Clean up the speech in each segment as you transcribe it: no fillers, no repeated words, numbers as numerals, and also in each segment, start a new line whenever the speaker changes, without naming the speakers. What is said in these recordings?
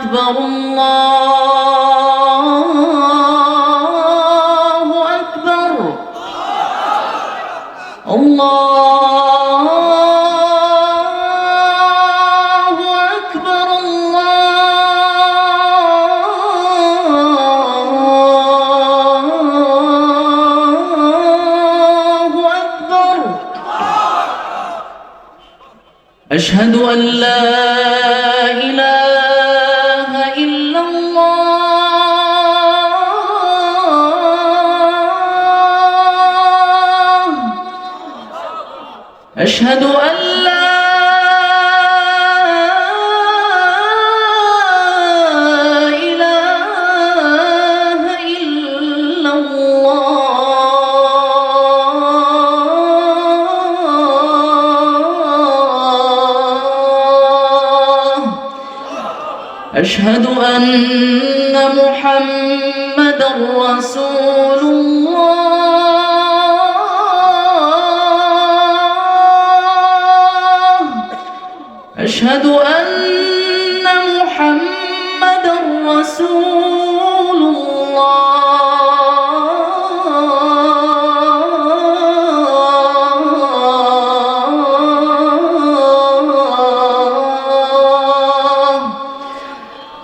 أكبر الله أكبر الله أكبر الله أكبر أشهد أن لا إله إلا الله أشهد أن لا إله إلا الله أشهد أن محمدًا رسول الله أشهد أن محمدًا رسول الله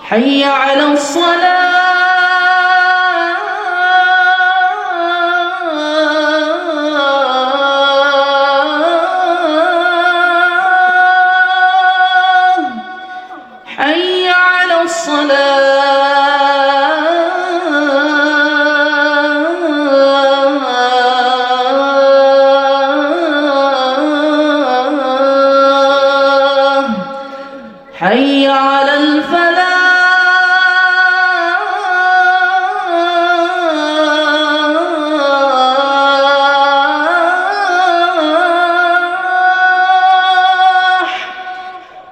حي على الصلاة حي على الصلاة حي على الفلاح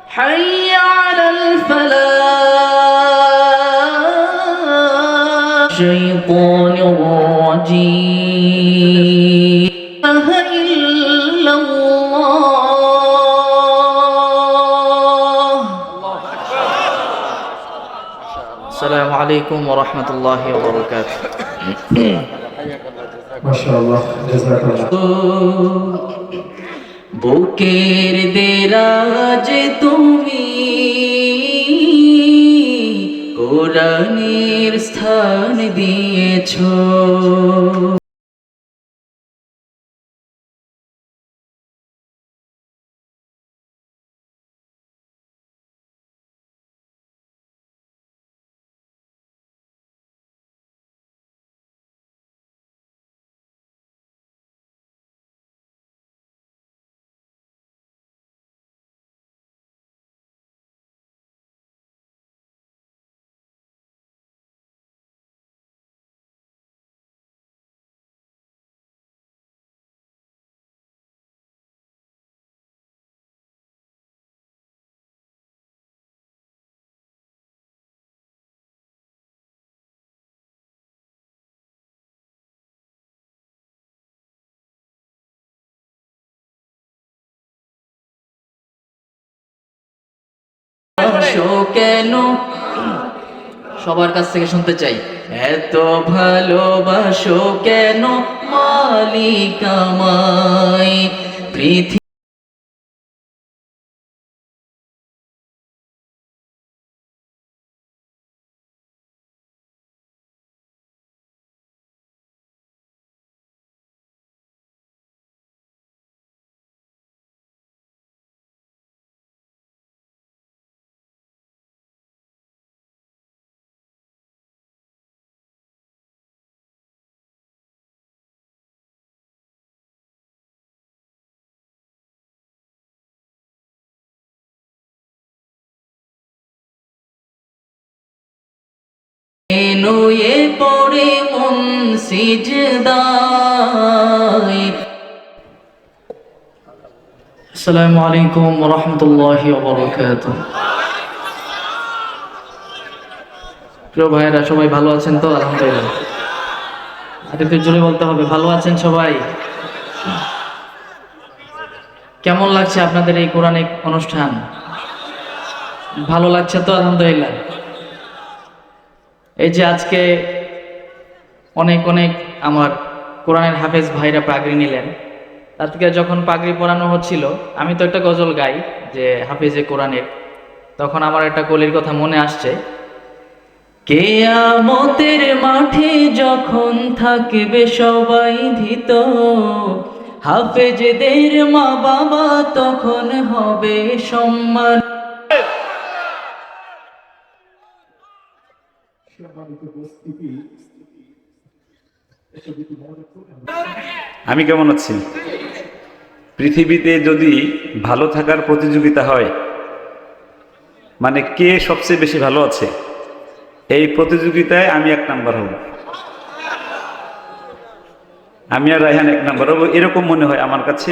حي على الفلاح الشيطان الرجيم لا إله إلا الله السلام عليكم ورحمة الله وبركاته
ما شاء الله جزاك الله
বুকের দেরাজে তুমি কোরআনের স্থান দিয়েছো কেন সবার কাছ থেকে শুনতে চাই এত ভালোবাসো কেন মালিক আমায় পৃথিবী নুয়ে পড়ে মন সিজদায় আসসালামু আলাইকুম ওয়া রাহমাতুল্লাহি ওয়া বারাকাতুহু প্রিয় ভাইরা সবাই ভালো আছেন তো আলহামদুলিল্লাহ আর একটু জোরে বলতে হবে ভালো আছেন সবাই কেমন লাগছে আপনাদের এই কোরআনিক অনুষ্ঠান ভালো লাগছে তো আলহামদুলিল্লাহ এই যে আজকে অনেক অনেক আমার কোরআনের হাফেজ ভাইরা পাগড়ি নিলেন, তাদেরকে যখন পাগড়ি পরানো হচ্ছিল আমি তো একটা গজল গাই যে হাফেজে কোরআনের, তখন আমার একটা কলির কথা মনে আসছে। কিয়ামতের মাঠে যখন থাকবে সবাই ধীত, হাফেজদের মা বাবা তখন হবে সম্মান।
আমি কেমন আছি? পৃথিবীতে যদি ভালো থাকার প্রতিযোগিতা হয়, মানে কে সবচেয়ে বেশি ভালো আছে, এই প্রতিযোগিতায় আমি 1 নাম্বার হব। আমি আর রায়হান 1 নাম্বার হব, এরকম মনে হয় আমার কাছে।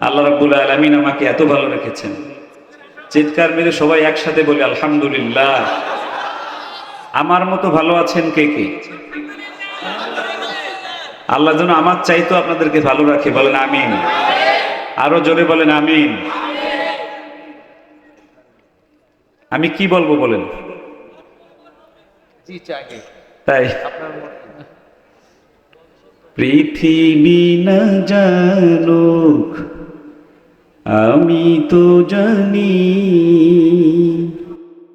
আল্লাহ রাব্বুল আলামিন আমাকে এত ভালো রেখেছেন। চিৎকার মেরে সবাই একসাথে বলি আলহামদুলিল্লাহ। আমার মতো ভালো আছেন কে কে? আল্লাহ যেন আমার চাইতো আপনাদেরকে ভালো রাখে, বলেন আমিন। আরো জোরে বলেন আমিন। আমি কি বলবো বলেন? তাই পৃথিবী না জানুক, আমি তো জানি